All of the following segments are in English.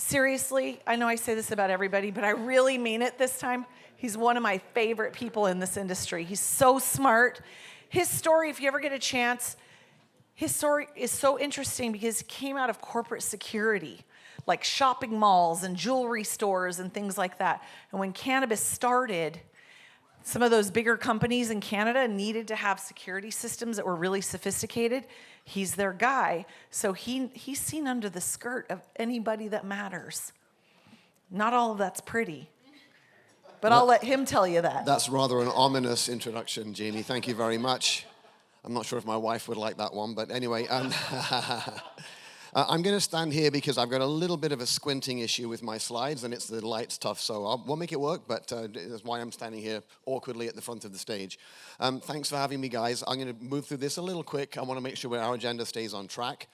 Seriously, I know I say this about everybody, but I really mean it this time. He's one of my favorite people in this industry. He's so smart. His story, if you ever get a chance, his story is so interesting because he came out of corporate security, like shopping malls and jewelry stores and things like that. And when cannabis started, some of those bigger companies in Canada needed to have security systems that were really sophisticated. He's their guy. So he's seen under the skirt of anybody that matters. Not all of that's pretty. But I'll let him tell you that. That's rather an ominous introduction, Jamie. Thank you very much. I'm not sure if my wife would like that one, but anyway. I'm going to stand here because I've got a little bit of a squinting issue with my slides, and it's the light stuff, so we'll make it work, but that's why I'm standing here awkwardly at the front of the stage. Thanks for having me, guys. I'm going to move through this a little quick. I want to make sure our agenda stays on track.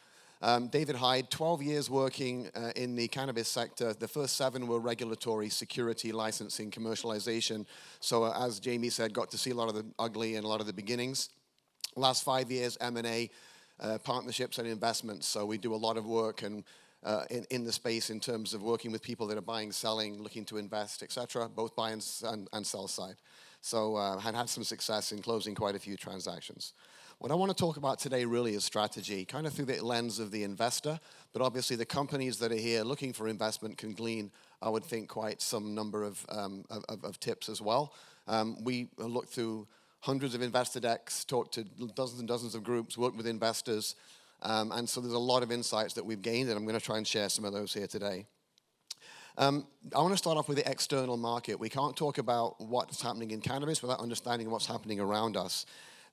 David Hyde, 12 years working in the cannabis sector. The first 7 were regulatory, security, licensing, commercialization. So as Jamie said, got to see a lot of the ugly and a lot of the beginnings. Last 5 years, M&A, partnerships and investments. So we do a lot of work and in the space in terms of working with people that are buying, selling, looking to invest, etc., both buy and sell side. So had some success in closing quite a few transactions. What I want to talk about today really is strategy, kind of through the lens of the investor, but obviously the companies that are here looking for investment can glean, I would think, quite some number of tips as well. We looked through hundreds of investor decks, talked to dozens and dozens of groups, worked with investors, and so there's a lot of insights that we've gained, and I'm going to try and share some of those here today. I want to start off with the external market. We can't talk about what's happening in cannabis without understanding what's happening around us.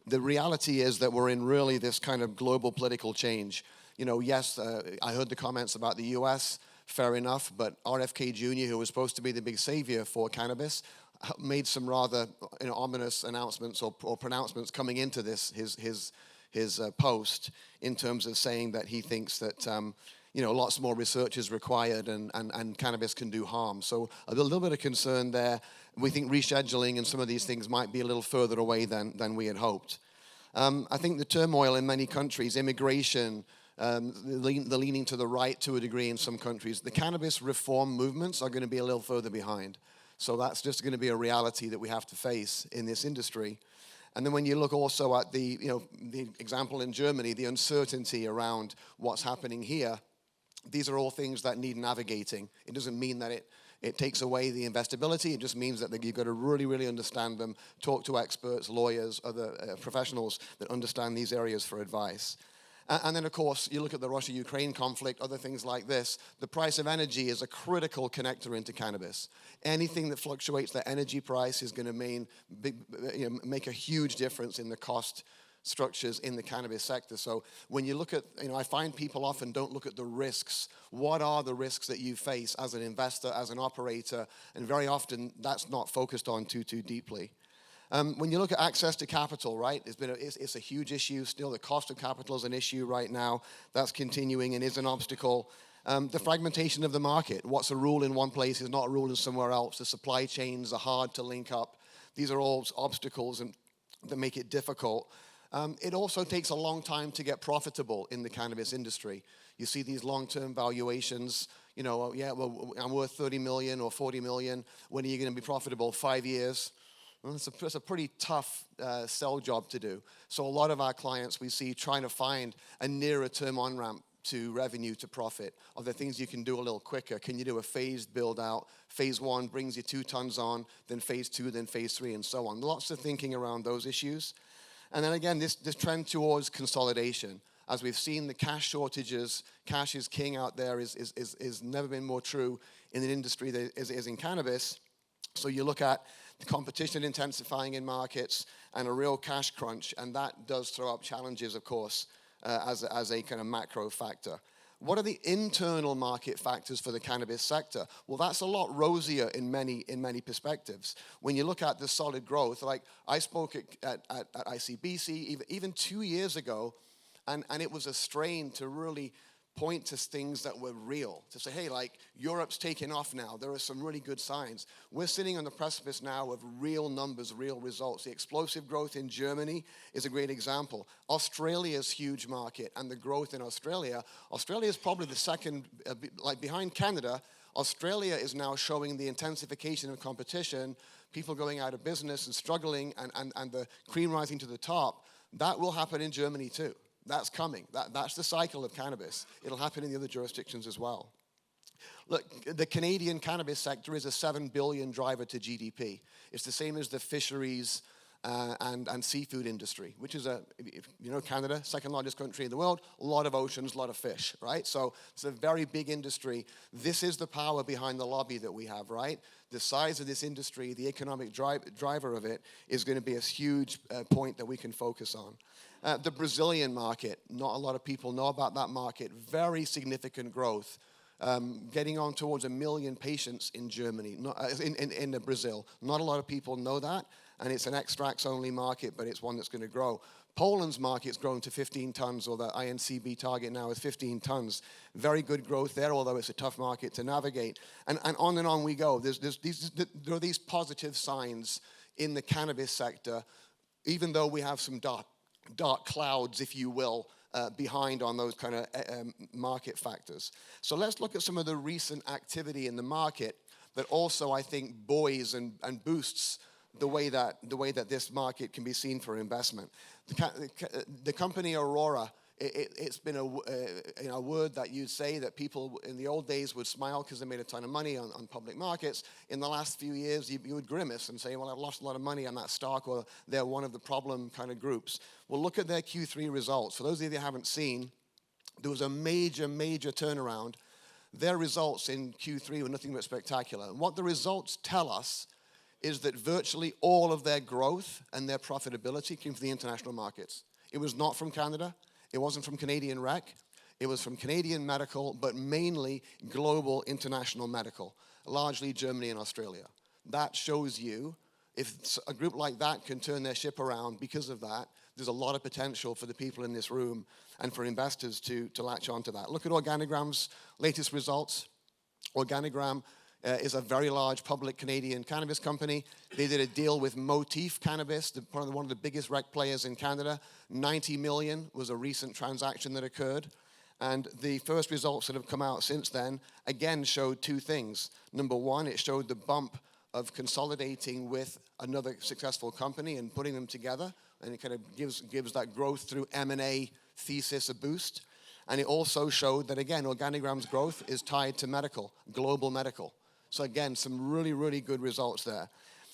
The reality is that we're in really this kind of global political change. You know, yes, I heard the comments about the US, fair enough, but RFK Jr., who was supposed to be the big savior for cannabis, made some rather ominous announcements or pronouncements coming into this his post in terms of saying that he thinks that lots more research is required and cannabis can do harm. So a little bit of concern there. We think rescheduling and some of these things might be a little further away than we had hoped. I think the turmoil in many countries, immigration, the leaning to the right to a degree in some countries, the cannabis reform movements are going to be a little further behind. So that's just going to be a reality that we have to face in this industry. And then when you look also at the example in Germany, the uncertainty around what's happening here, these are all things that need navigating. It doesn't mean that it takes away the investability. It just means that you've got to really, really understand them, talk to experts, lawyers, other professionals that understand these areas for advice. And then, of course, you look at the Russia-Ukraine conflict, other things like this. The price of energy is a critical connector into cannabis. Anything that fluctuates the energy price is going to make a huge difference in the cost structures in the cannabis sector. So when you look at, I find people often don't look at the risks. What are the risks that you face as an investor, as an operator? And very often that's not focused on too deeply. When you look at access to capital, right, it's a huge issue still. The cost of capital is an issue right now. That's continuing and is an obstacle. The fragmentation of the market. What's a rule in one place is not a rule in somewhere else. The supply chains are hard to link up. These are all obstacles that make it difficult. It also takes a long time to get profitable in the cannabis industry. You see these long-term valuations, I'm worth 30 million or 40 million. When are you going to be profitable? 5 years. Well, it's a pretty tough sell job to do. So a lot of our clients we see trying to find a nearer term on-ramp to revenue to profit. Are there things you can do a little quicker? Can you do a phased build out? Phase 1 brings you 2 tons on, then phase 2, then phase 3, and so on. Lots of thinking around those issues. And then again, this trend towards consolidation. As we've seen the cash shortages, cash is king out there is never been more true in an industry as it is in cannabis. So you look at the competition intensifying in markets and a real cash crunch, and that does throw up challenges, of course, as a kind of macro factor. What are the internal market factors for the cannabis sector? Well, that's a lot rosier in many perspectives. When you look at the solid growth, like I spoke at ICBC even 2 years ago, and it was a strain to really point to things that were real, to say, hey, like, Europe's taking off now. There are some really good signs. We're sitting on the precipice now of real numbers, real results. The explosive growth in Germany is a great example. Australia's huge market and the growth in Australia. Australia is probably the second, like behind Canada. Australia is now showing the intensification of competition, people going out of business and struggling, and the cream rising to the top. That will happen in Germany too. That's coming. That's the cycle of cannabis. It'll happen in the other jurisdictions as well. Look, the Canadian cannabis sector is a $7 billion driver to GDP. It's the same as the fisheries and seafood industry, which is Canada, second largest country in the world, a lot of oceans, a lot of fish, right? So it's a very big industry. This is the power behind the lobby that we have, right? The size of this industry, the economic driver of it, is going to be a huge point that we can focus on. The Brazilian market, not a lot of people know about that market. Very significant growth. Getting on towards 1 million patients in Germany, in Brazil. Not a lot of people know that, and it's an extracts-only market, but it's one that's going to grow. Poland's market's grown to 15 tons, or the INCB target now is 15 tons. Very good growth there, although it's a tough market to navigate. And on we go. There are these positive signs in the cannabis sector, even though we have some dark clouds, if you will, behind on those kind of market factors. So let's look at some of the recent activity in the market that also, I think, buoys and boosts the way that this market can be seen for investment. The company Aurora, it's been a word that you'd say that people in the old days would smile because they made a ton of money on public markets. In the last few years, you would grimace and say, well, I've lost a lot of money on that stock, or they're one of the problem kind of groups. Well, look at their Q3 results. For those of you that haven't seen, there was a major turnaround. Their results in Q3 were nothing but spectacular. And what the results tell us is that virtually all of their growth and their profitability came from the international markets. It was not from Canada. It wasn't from Canadian rec. It was from Canadian medical, but mainly global international medical, largely Germany and Australia. That shows you, if a group like that can turn their ship around because of that, there's a lot of potential for the people in this room and for investors to latch onto that. Look at Organigram's latest results. Organigram is a very large public Canadian cannabis company. They did a deal with Motif Cannabis, one of the biggest rec players in Canada. $90 million was a recent transaction that occurred. And the first results that have come out since then, again, showed two things. Number one, it showed the bump of consolidating with another successful company and putting them together. And it kind of gives that growth through M&A thesis a boost. And it also showed that, again, Organigram's growth is tied to medical, global medical. So again, some really good results there.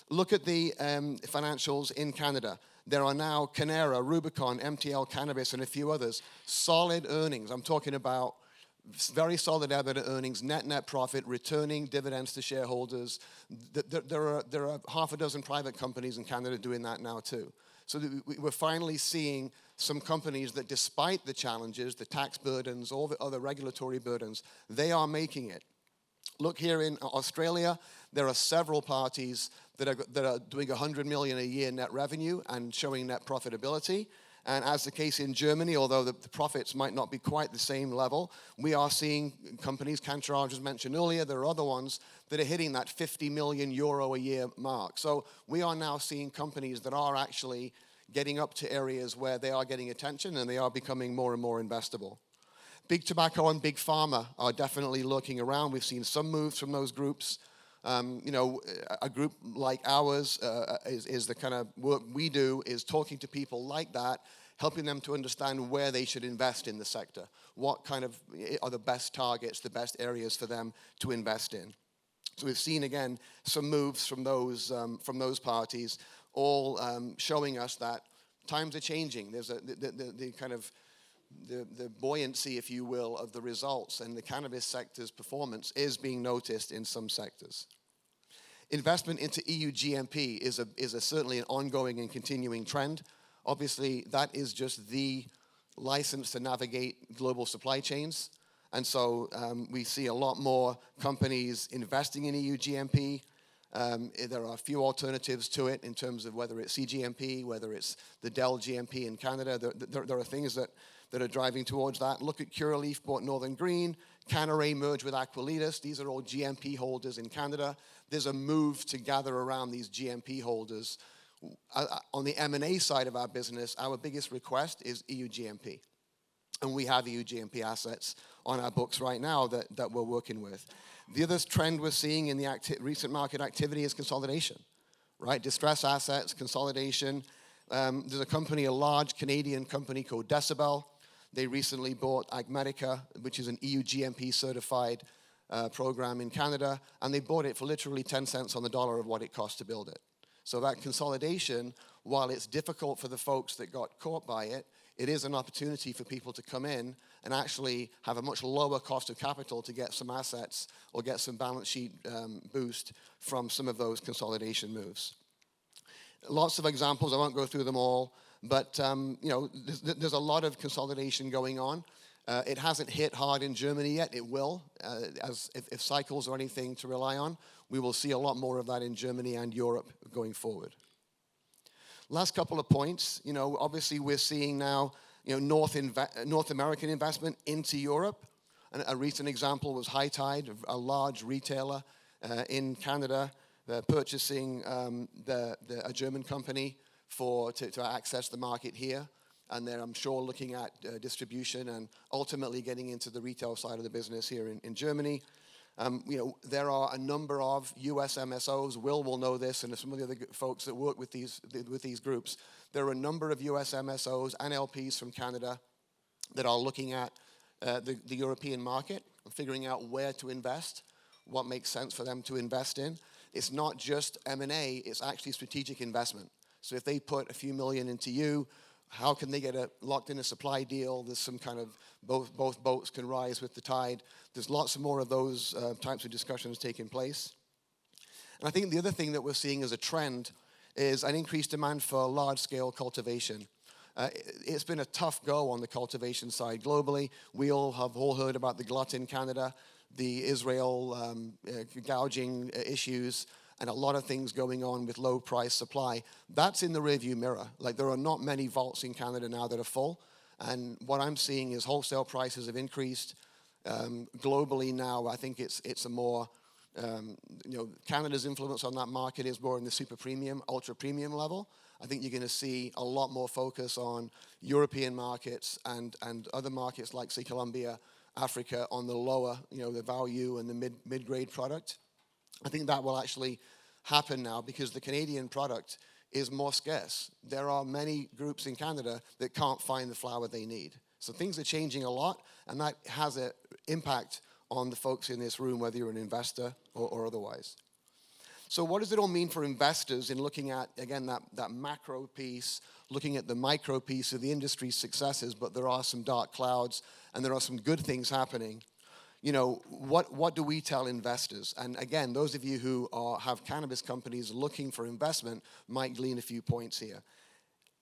Look at the financials in Canada. There are now Canara, Rubicon, MTL Cannabis, and a few others. Solid earnings. I'm talking about very solid EBITDA earnings, net profit, returning dividends to shareholders. There are half a dozen private companies in Canada doing that now too. So we're finally seeing some companies that, despite the challenges, the tax burdens, all the other regulatory burdens, they are making it. Look here in Australia, there are several parties that are doing $100 million a year net revenue and showing net profitability. And as the case in Germany, although the profits might not be quite the same level, we are seeing companies, Cantarage was mentioned earlier, there are other ones that are hitting that 50 million euro a year mark. So we are now seeing companies that are actually getting up to areas where they are getting attention and they are becoming more and more investable. Big tobacco and big pharma are definitely lurking around. We've seen some moves from those groups. A group like ours is the kind of work we do is talking to people like that, helping them to understand where they should invest in the sector. What kind of are the best targets, the best areas for them to invest in. So we've seen, again, some moves from those parties, all showing us that times are changing. There's the kind of the buoyancy, if you will, of the results, and the cannabis sector's performance is being noticed in some sectors. Investment into EU GMP is certainly an ongoing and continuing trend. Obviously, that is just the license to navigate global supply chains. And so we see a lot more companies investing in EU GMP. There are a few alternatives to it in terms of whether it's CGMP, whether it's the Dell GMP in Canada. There are things that that are driving towards that. Look at Curaleaf bought Northern Green, Canaré merged with Aquilitas. These are all GMP holders in Canada. There's a move to gather around these GMP holders. On the M&A side of our business, our biggest request is EU GMP. And we have EU GMP assets on our books right now that we're working with. The other trend we're seeing in the recent market activity is consolidation, right? Distressed assets, consolidation. There's a company, a large Canadian company called Decibel. They recently bought Agmedica, which is an EU GMP certified program in Canada, and they bought it for literally 10 cents on the dollar of what it cost to build it. So that consolidation, while it's difficult for the folks that got caught by it, it is an opportunity for people to come in and actually have a much lower cost of capital to get some assets or get some balance sheet boost from some of those consolidation moves. Lots of examples, I won't go through them all, but there's a lot of consolidation going on. It hasn't hit hard in Germany yet. It will, if cycles are anything to rely on. We will see a lot more of that in Germany and Europe going forward. Last couple of points. Obviously we're seeing now, North American investment into Europe. And a recent example was hyde, a large retailer in Canada, purchasing a German company to access the market here. And they're, I'm sure, looking at distribution and ultimately getting into the retail side of the business here in Germany. There are a number of U.S. MSOs. Will know this, and some of the other folks that work with these groups. There are a number of U.S. MSOs and LPs from Canada that are looking at the European market and figuring out where to invest, what makes sense for them to invest in. It's not just M&A, it's actually strategic investment. So if they put a few million into you, how can they get locked in a supply deal? There's some kind of both boats can rise with the tide. There's lots more of those types of discussions taking place. And I think the other thing that we're seeing as a trend is an increased demand for large-scale cultivation. It's been a tough go on the cultivation side globally. We all have heard about the glut in Canada, the Israel gouging issues, and a lot of things going on with low price supply. That's in the rearview mirror. Like, there are not many vaults in Canada now that are full. And what I'm seeing is wholesale prices have increased. Globally now, I think it's a more, Canada's influence on that market is more in the super premium, ultra premium level. I think you're going to see a lot more focus on European markets and other markets like, say, Colombia, Africa, on the lower, the value and the mid-grade product. I think that will actually happen now because the Canadian product is more scarce. There are many groups in Canada that can't find the flower they need. So things are changing a lot, and that has an impact on the folks in this room, whether you're an investor or otherwise. So what does it all mean for investors in looking at, again, that macro piece, looking at the micro piece of the industry's successes, but there are some dark clouds, and there are some good things happening. What do we tell investors? And again, those of you who have cannabis companies looking for investment might glean a few points here.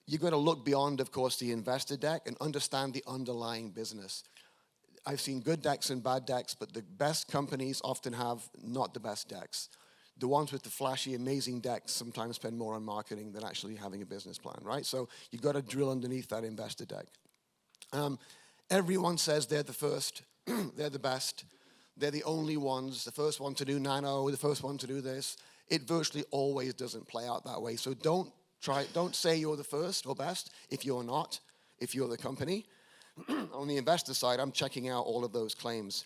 You've got to look beyond, of course, the investor deck and understand the underlying business. I've seen good decks and bad decks, but the best companies often have not the best decks. The ones with the flashy, amazing decks sometimes spend more on marketing than actually having a business plan, right? So you've got to drill underneath that investor deck. Everyone says they're the first. They're the best. They're the only ones, the first one to do nano, the first one to do this. It virtually always doesn't play out that way. So don't say you're the first or best if you're not, if you're the company. On the investor side, I'm checking out all of those claims.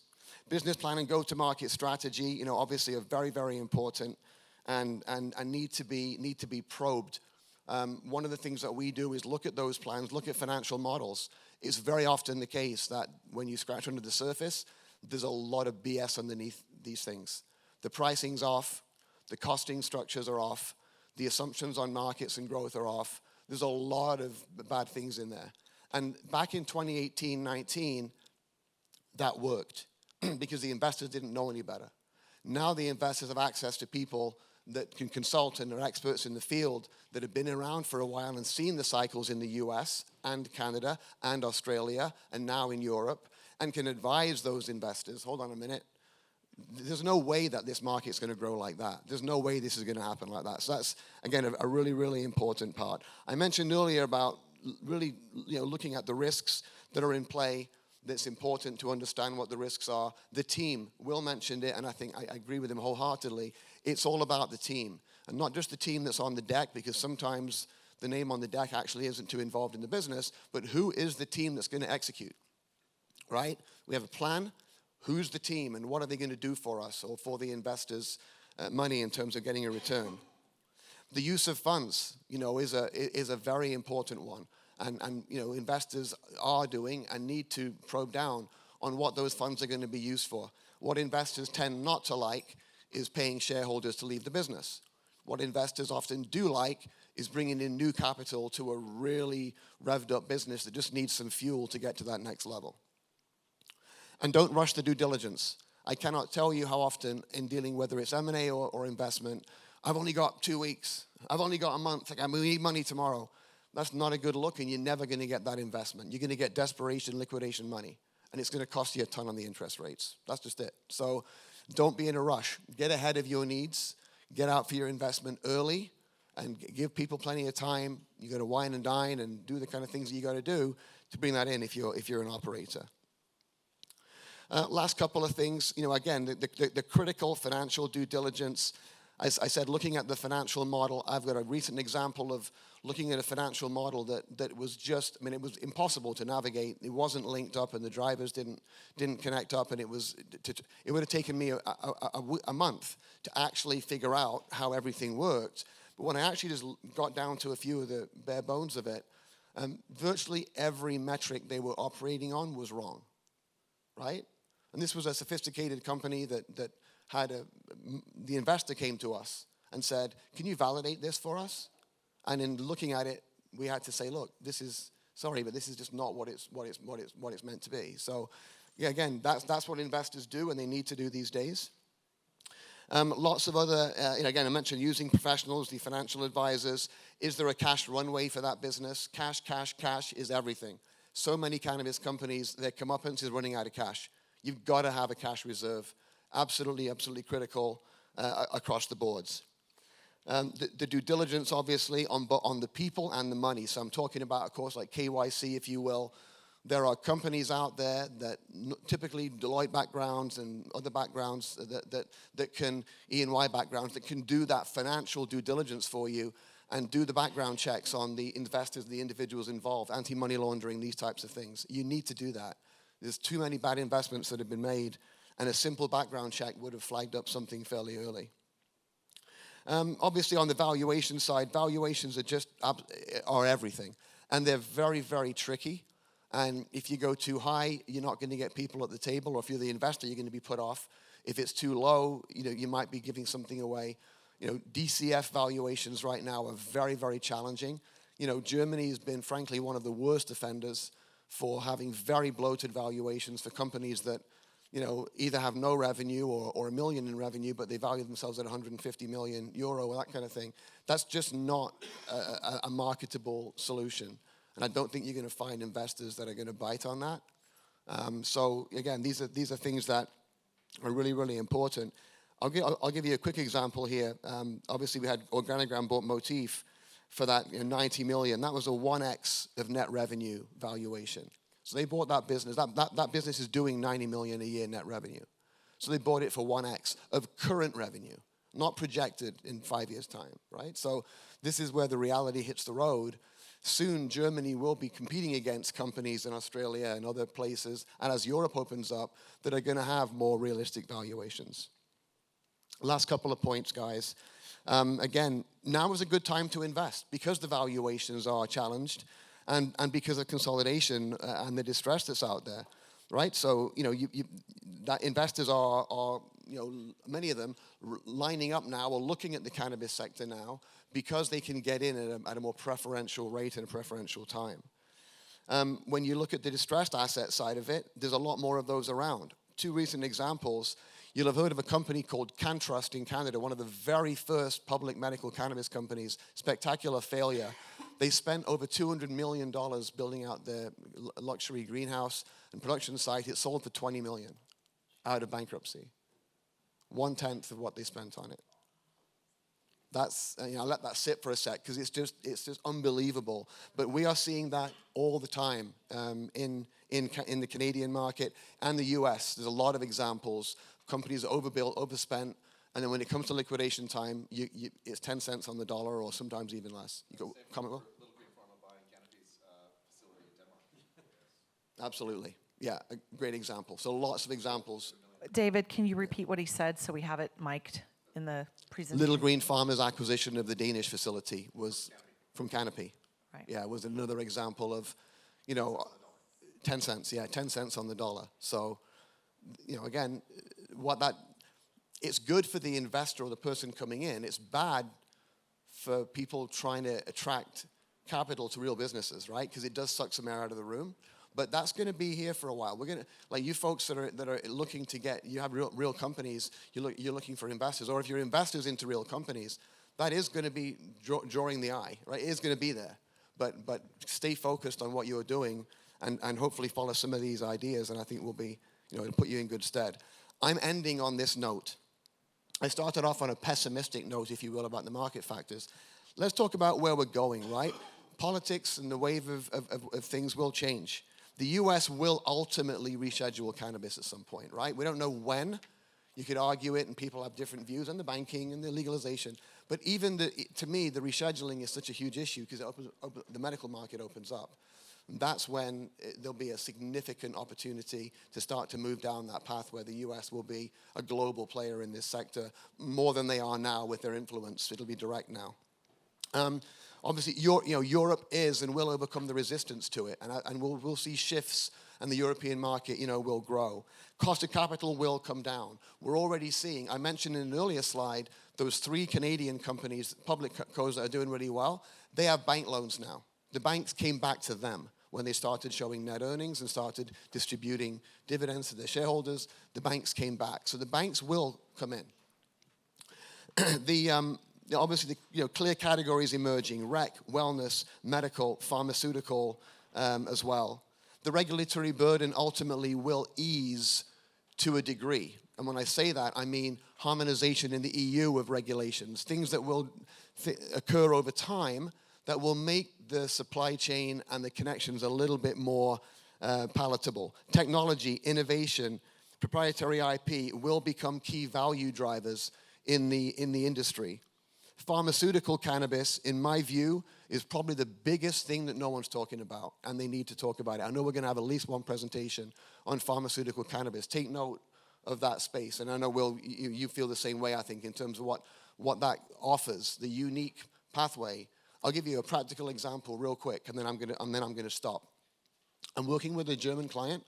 Business plan and go-to-market strategy, obviously are very, very important and need to be probed. One of the things that we do is look at those plans, look at financial models. It's very often the case that when you scratch under the surface, there's a lot of BS underneath these things. The pricing's off, the costing structures are off, the assumptions on markets and growth are off. There's a lot of bad things in there. And back in 2018-19, that worked because the investors didn't know any better. Now the investors have access to people that can consult and are experts in the field that have been around for a while and seen the cycles in the US and Canada and Australia and now in Europe and can advise those investors, hold on a minute, there's no way that this market's going to grow like that. There's no way this is going to happen like that. So that's, again, a really, really important part. I mentioned earlier about really looking at the risks. that are in play that's important to understand what the risks are. The team, Will mentioned it, and I think I agree with him wholeheartedly. It's all about the team, and not just the team that's on the deck, because sometimes the name on the deck actually isn't too involved in the business, but who is the team that's going to execute, right? We have a plan. Who's the team, and what are they going to do for us or for the investors' money in terms of getting a return? The use of funds, is a very important one. And investors are doing and need to probe down on what those funds are going to be used for. What investors tend not to like is paying shareholders to leave the business. What investors often do like is bringing in new capital to a really revved up business that just needs some fuel to get to that next level. And don't rush the due diligence. I cannot tell you how often in dealing, whether it's M&A or investment, I've only got 2 weeks. I've only got a month. We need money tomorrow. That's not a good look, and you're never going to get that investment. You're going to get desperation, liquidation money, and it's going to cost you a ton on the interest rates. That's just it. So don't be in a rush. Get ahead of your needs. Get out for your investment early, and give people plenty of time. You got to wine and dine and do the kind of things that you got to do to bring that in if you're an operator. Last couple of things. Again, the critical financial due diligence. As I said, looking at the financial model, I've got a recent example of looking at a financial model that was just, it was impossible to navigate. It wasn't linked up, and the drivers didn't connect up, and it would have taken me a month to actually figure out how everything worked. But when I actually just got down to a few of the bare bones of it, virtually every metric they were operating on was wrong, right? And this was a sophisticated company that had the investor came to us and said, "Can you validate this for us?" And in looking at it, we had to say, "Look, this is just not what it's meant to be." So, yeah, again, that's what investors do, and they need to do these days. Lots of other, again, I mentioned using professionals, the financial advisors. Is there a cash runway for that business? Cash is everything. So many cannabis companies, their comeuppance is running out of cash. You've got to have a cash reserve. Absolutely critical across the boards. The due diligence, obviously, on the people and the money. So I'm talking about, of course, like KYC, if you will. There are companies out there that typically Deloitte backgrounds and other backgrounds that can, E&Y backgrounds, that can do that financial due diligence for you and do the background checks on the investors, the individuals involved, anti-money laundering, these types of things. You need to do that. There's too many bad investments that have been made, and a simple background check would have flagged up something fairly early. Obviously, on the valuation side, valuations are everything, and they're very, very tricky. And if you go too high, you're not going to get people at the table, or if you're the investor, you're going to be put off. If it's too low, you might be giving something away. DCF valuations right now are very, very challenging. Germany has been, frankly, one of the worst offenders for having very bloated valuations for companies that either have no revenue or $1 million in revenue, but they value themselves at 150 million euro or that kind of thing. That's just not a marketable solution. And I don't think you're going to find investors that are going to bite on that. So again, these are things that are really, really important. I'll give you a quick example here. Obviously, we had Organigram bought Motif for that 90 million. That was a 1x of net revenue valuation. So they bought that business. That business is doing 90 million a year net revenue. So they bought it for 1x of current revenue, not projected in 5 years' time, right? So this is where the reality hits the road. Soon, Germany will be competing against companies in Australia and other places, and as Europe opens up, that are going to have more realistic valuations. Last couple of points, guys. Again, now is a good time to invest because the valuations are challenged and because of consolidation and the distress that's out there, right? So, that investors are many of them lining up now or looking at the cannabis sector now because they can get in at a more preferential rate and a preferential time. When you look at the distressed asset side of it, there's a lot more of those around. Two recent examples. You'll have heard of a company called CanTrust in Canada, one of the very first public medical cannabis companies. Spectacular failure. They spent over $200 million building out their luxury greenhouse and production site. It sold for $20 million out of bankruptcy. 1/10 of what they spent on it. That's let that sit for a sec because it's just unbelievable. But we are seeing that all the time in the Canadian market and the U.S. There's a lot of examples. Companies overbuilt, overspent, and then when it comes to liquidation time, it's 10 cents on the dollar or sometimes even less. You go comment, Will? Little Green Pharma buying Canopy's facility in Denmark. Absolutely. Yeah, a great example. So lots of examples. David, can you repeat what he said so we have it mic'd in the presentation? Little Green Pharma's acquisition of the Danish facility was from Canopy. Right. Yeah, was another example of, 10 cents. Yeah, 10 cents on the dollar. So, again, it's good for the investor or the person coming in. It's bad for people trying to attract capital to real businesses, right? Because it does suck some air out of the room. But that's going to be here for a while. We're going to, like you folks that are looking to you have real companies, you're looking for investors. Or if you're investors into real companies, that is going to be drawing the eye, right? It is going to be there. But stay focused on what you're doing and hopefully follow some of these ideas, and I think will be, it'll put you in good stead. I'm ending on this note. I started off on a pessimistic note, if you will, about the market factors. Let's talk about where we're going, right? Politics and the wave of things will change. The U.S. will ultimately reschedule cannabis at some point, right? We don't know when. You could argue it, and people have different views on the banking and the legalization. But even to me, the rescheduling is such a huge issue because the medical market opens up. And that's when there'll be a significant opportunity to start to move down that path where the U.S. will be a global player in this sector more than they are now with their influence. It'll be direct now. Obviously, Europe is and will overcome the resistance to it, and we'll see shifts, and the European market, will grow. Cost of capital will come down. We're already seeing. I mentioned in an earlier slide those 3 Canadian companies, public cos that are doing really well. They have bank loans now. The banks came back to them when they started showing net earnings and started distributing dividends to their shareholders. The banks came back, so the banks will come in. Obviously, clear categories emerging: rec, wellness, medical, pharmaceutical, as well. The regulatory burden ultimately will ease to a degree. And when I say that, I mean harmonization in the EU of regulations, things that will occur over time that will make the supply chain and the connections a little bit more palatable. Technology, innovation, proprietary IP will become key value drivers in the industry. Pharmaceutical cannabis, in my view, is probably the biggest thing that no one's talking about, and they need to talk about it. I know we're going to have at least one presentation on pharmaceutical cannabis. Take note of that space, and I know, Will, you feel the same way, I think, in terms of what that offers, the unique pathway. I'll give you a practical example real quick, and then I'm going to stop. I'm working with a German client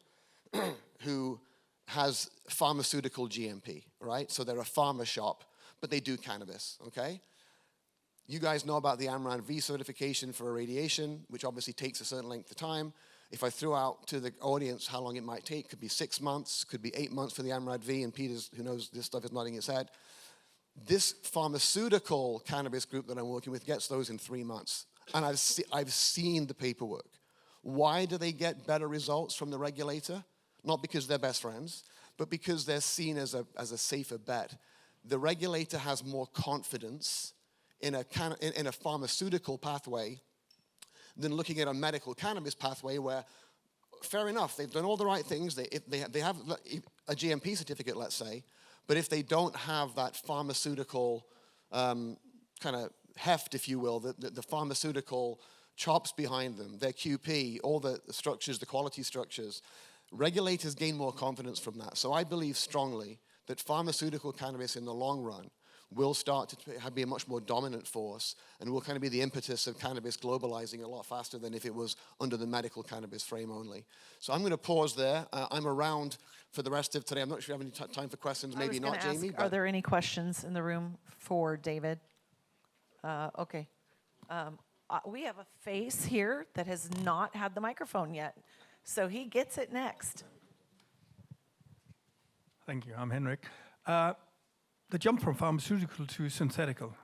who has pharmaceutical GMP, right? So they're a pharma shop, but they do cannabis, okay? You guys know about the AMRAN V certification for irradiation, which obviously takes a certain length of time. If I threw out to the audience how long it might take, could be 6 months, could be 8 months for the AMRAD V, and Peter's, who knows this stuff, is nodding his head. This pharmaceutical cannabis group that I'm working with gets those in 3 months. And I've seen the paperwork. Why do they get better results from the regulator? Not because they're best friends, but because they're seen as a safer bet. The regulator has more confidence in a pharmaceutical pathway than looking at a medical cannabis pathway where, fair enough, they've done all the right things. They have a GMP certificate, let's say, but if they don't have that pharmaceutical kind of heft, if you will, the pharmaceutical chops behind them, their QP, all the structures, the quality structures, regulators gain more confidence from that. So I believe strongly that pharmaceutical cannabis in the long run will start to be a much more dominant force and will kind of be the impetus of cannabis globalizing a lot faster than if it was under the medical cannabis frame only. So I'm going to pause there. I'm around for the rest of today. I'm not sure if you have any time for questions. Maybe not, Jamie. Are there any questions in the room for David? Okay. We have a face here that has not had the microphone yet, so he gets it next. Thank you. I'm Henrik. The jump from pharmaceutical to synthetical.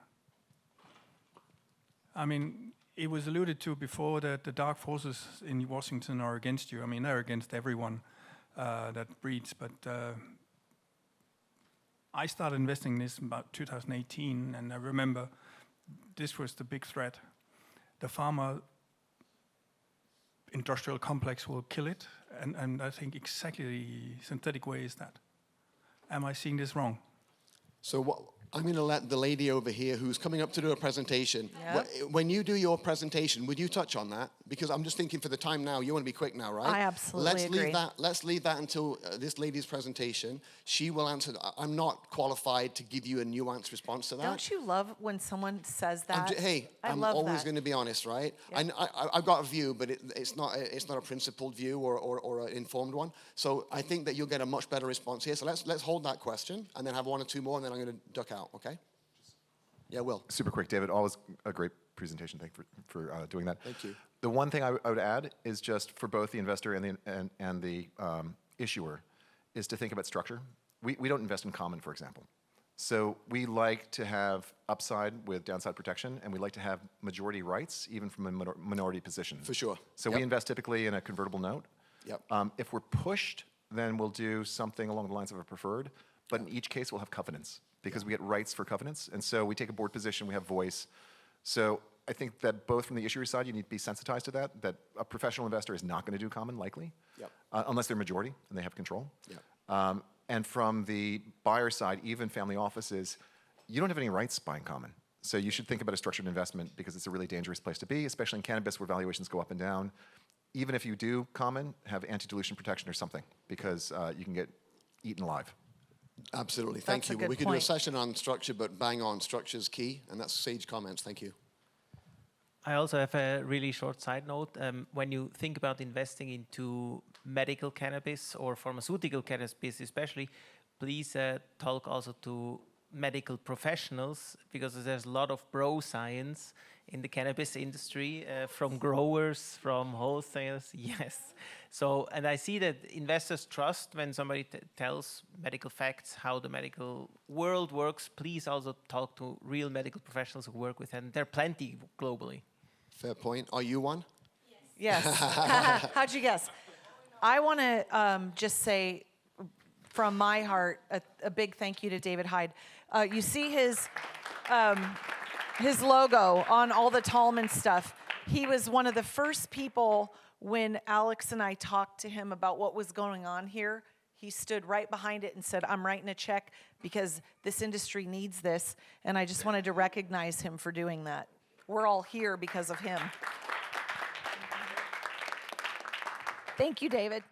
I mean, it was alluded to before that the dark forces in Washington are against you. I mean, they're against everyone that breeds. But I started investing in this in about 2018, and I remember this was the big threat. The pharma industrial complex will kill it, and I think exactly the synthetic way is that. Am I seeing this wrong? So I'm going to let the lady over here who's coming up to do a presentation. Yep. When you do your presentation, would you touch on that? Because I'm just thinking for the time now, you want to be quick now, right? I absolutely agree. Let's leave that until this lady's presentation. She will answer. I'm not qualified to give you a nuanced response to that. Don't you love when someone says that? I'm love always that. going to be honest, right? Yeah. I've got a view, but it's not a principled view or an informed one. So I think that you'll get a much better response here. So let's hold that question and then have one or two more, and then I'm going to duck out. Okay? Yeah, Will. Super quick, David. Always a great presentation. Thank you for doing that. Thank you. The one thing I would add is just for both the investor and the issuer is to think about structure. We don't invest in common, for example. So we like to have upside with downside protection, and we like to have majority rights, even from a minority position. For sure. So we invest typically in a convertible note. Yep. If we're pushed, then we'll do something along the lines of a preferred. But in each case, we'll have covenants because we get rights for covenants. And so we take a board position, we have voice. So I think that both from the issuer side, you need to be sensitized to that a professional investor is not going to do common, likely, unless they're majority and they have control. Yep. And from the buyer side, even family offices, you don't have any rights buying common. So you should think about a structured investment because it's a really dangerous place to be, especially in cannabis where valuations go up and down. Even if you do common, have anti-dilution protection or something because you can get eaten alive. Absolutely. Thank That's a you. good We could do a point. session on structure, but bang on, structure's key, and that's sage comments. Thank you. I also have a really short side note. When you think about investing into medical cannabis or pharmaceutical cannabis especially, please talk also to medical professionals because there's a lot of bro science in the cannabis industry from growers, from wholesalers. Yes. So, and I see that investors trust when somebody tells medical facts, how the medical world works. Please also talk to real medical professionals who work with it. And there are plenty globally. Fair point. Are you one? Yes. How'd you guess? I want to just say from my heart a big thank you to David Hyde. You see his logo on all the Tallman stuff. He was one of the first people when Alex and I talked to him about what was going on here. He stood right behind it and said, I'm writing a check because this industry needs this. And I just wanted to recognize him for doing that. We're all here because of him. Thank you, David.